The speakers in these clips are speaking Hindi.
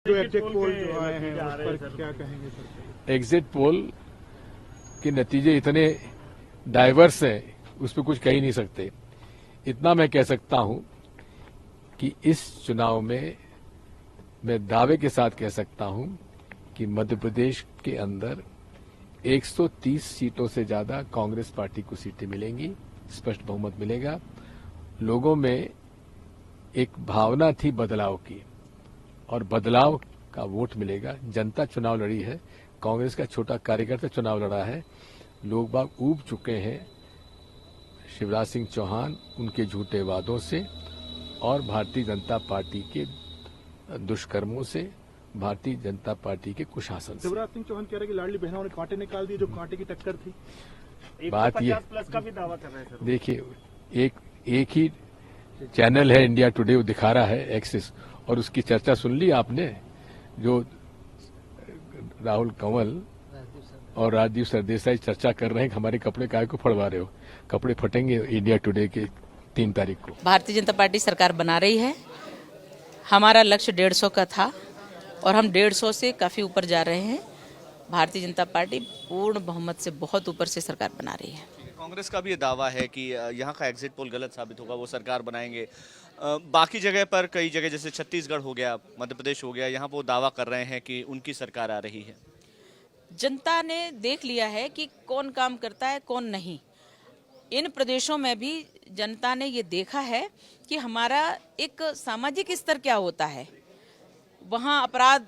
जो एग्जिट पोल जो आए हैं उस पर क्या कहेंगे सर? एग्जिट पोल के नतीजे इतने डाइवर्स हैं, उस पर कुछ कह ही नहीं सकते। इतना मैं कह सकता हूं कि इस चुनाव में मैं दावे के साथ कह सकता हूं कि मध्य प्रदेश के अंदर 130 सीटों से ज्यादा कांग्रेस पार्टी को सीटें मिलेंगी, स्पष्ट बहुमत मिलेगा। लोगों में एक भावना थी बदलाव की और बदलाव का वोट मिलेगा। जनता चुनाव लड़ी है, कांग्रेस का छोटा कार्यकर्ता चुनाव लड़ा है। लोग बाग ऊब चुके हैं शिवराज सिंह चौहान, उनके झूठे वादों से और भारतीय जनता पार्टी के दुष्कर्मों से, भारतीय जनता पार्टी के कुशासन से। शिवराज सिंह चौहान कह रहे हैं कि लाडली बहनों ने कांटे निकाल दिए, जो कांटे की टक्कर थी। बात ये प्लस का भी दावा कर रहे हैं सर। देखिए, एक ही चैनल है इंडिया टुडे, वो दिखा रहा है एक्सिस, और उसकी चर्चा सुन ली आपने, जो राहुल कंवल और राजीव सरदेसाई चर्चा कर रहे हैं कि हमारे कपड़े काहे को फड़वा रहे हो। कपड़े फटेंगे इंडिया टुडे के 3 तारीख को। भारतीय जनता पार्टी सरकार बना रही है। हमारा लक्ष्य 150 का था और हम 150 से काफी ऊपर जा रहे हैं। भारतीय जनता पार्टी पूर्ण बहुमत से बहुत ऊपर से सरकार बना रही है। कांग्रेस का भी ये दावा है कि यहाँ का एग्जिट पोल गलत साबित होगा, वो सरकार बनाएंगे। बाकी जगह पर, कई जगह जैसे छत्तीसगढ़ हो गया, मध्य प्रदेश हो गया, यहाँ वो दावा कर रहे हैं कि उनकी सरकार आ रही है। जनता ने देख लिया है कि कौन काम करता है, कौन नहीं। इन प्रदेशों में भी जनता ने ये देखा है कि हमारा एक सामाजिक स्तर क्या होता है। वहाँ अपराध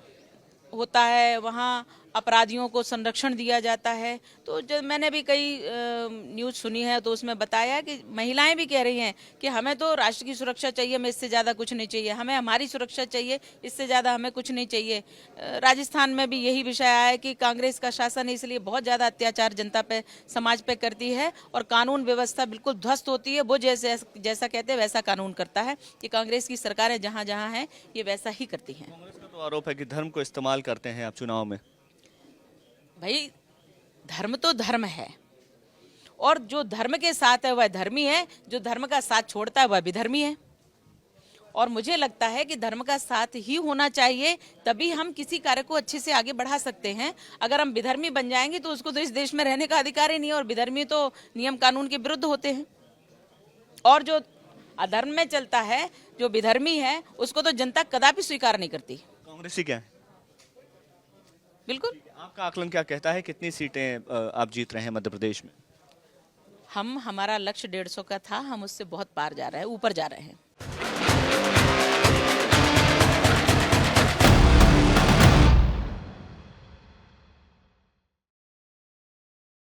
होता है, वहाँ अपराधियों को संरक्षण दिया जाता है। तो जब मैंने भी कई न्यूज़ सुनी है तो उसमें बताया कि महिलाएं भी कह रही हैं कि हमें तो राष्ट्र की सुरक्षा चाहिए, हमें इससे ज़्यादा कुछ नहीं चाहिए, हमें हमारी सुरक्षा चाहिए, इससे ज़्यादा हमें कुछ नहीं चाहिए। राजस्थान में भी यही विषय आया है कि कांग्रेस का शासन है, इसलिए बहुत ज़्यादा अत्याचार जनता पे, समाज पे करती है और कानून व्यवस्था बिल्कुल ध्वस्त होती है। वो जैसा कहते हैं वैसा कानून करता है कि कांग्रेस की सरकारें जहाँ जहाँ हैं ये वैसा ही करती हैं। कांग्रेस का तो आरोप है कि धर्म को इस्तेमाल करते हैं आप चुनाव में। भाई, धर्म तो धर्म है और जो धर्म के साथ है वह धर्मी है, जो धर्म का साथ छोड़ता है वह विधर्मी है। और मुझे लगता है कि धर्म का साथ ही होना चाहिए, तभी हम किसी कार्य को अच्छे से आगे बढ़ा सकते हैं। अगर हम विधर्मी बन जाएंगे तो उसको तो इस देश में रहने का अधिकार ही नहीं है, और विधर्मी तो नियम कानून के विरुद्ध होते हैं। और जो अधर्म में चलता है, जो विधर्मी है, उसको तो जनता कदापि स्वीकार नहीं करती। कांग्रेसी क्या है? बिल्कुल। आपका आकलन क्या कहता है, कितनी सीटें आप जीत रहे हैं मध्य प्रदेश में? हमारा लक्ष्य 150 का था, हम उससे बहुत पार जा रहे हैं, ऊपर जा रहे हैं।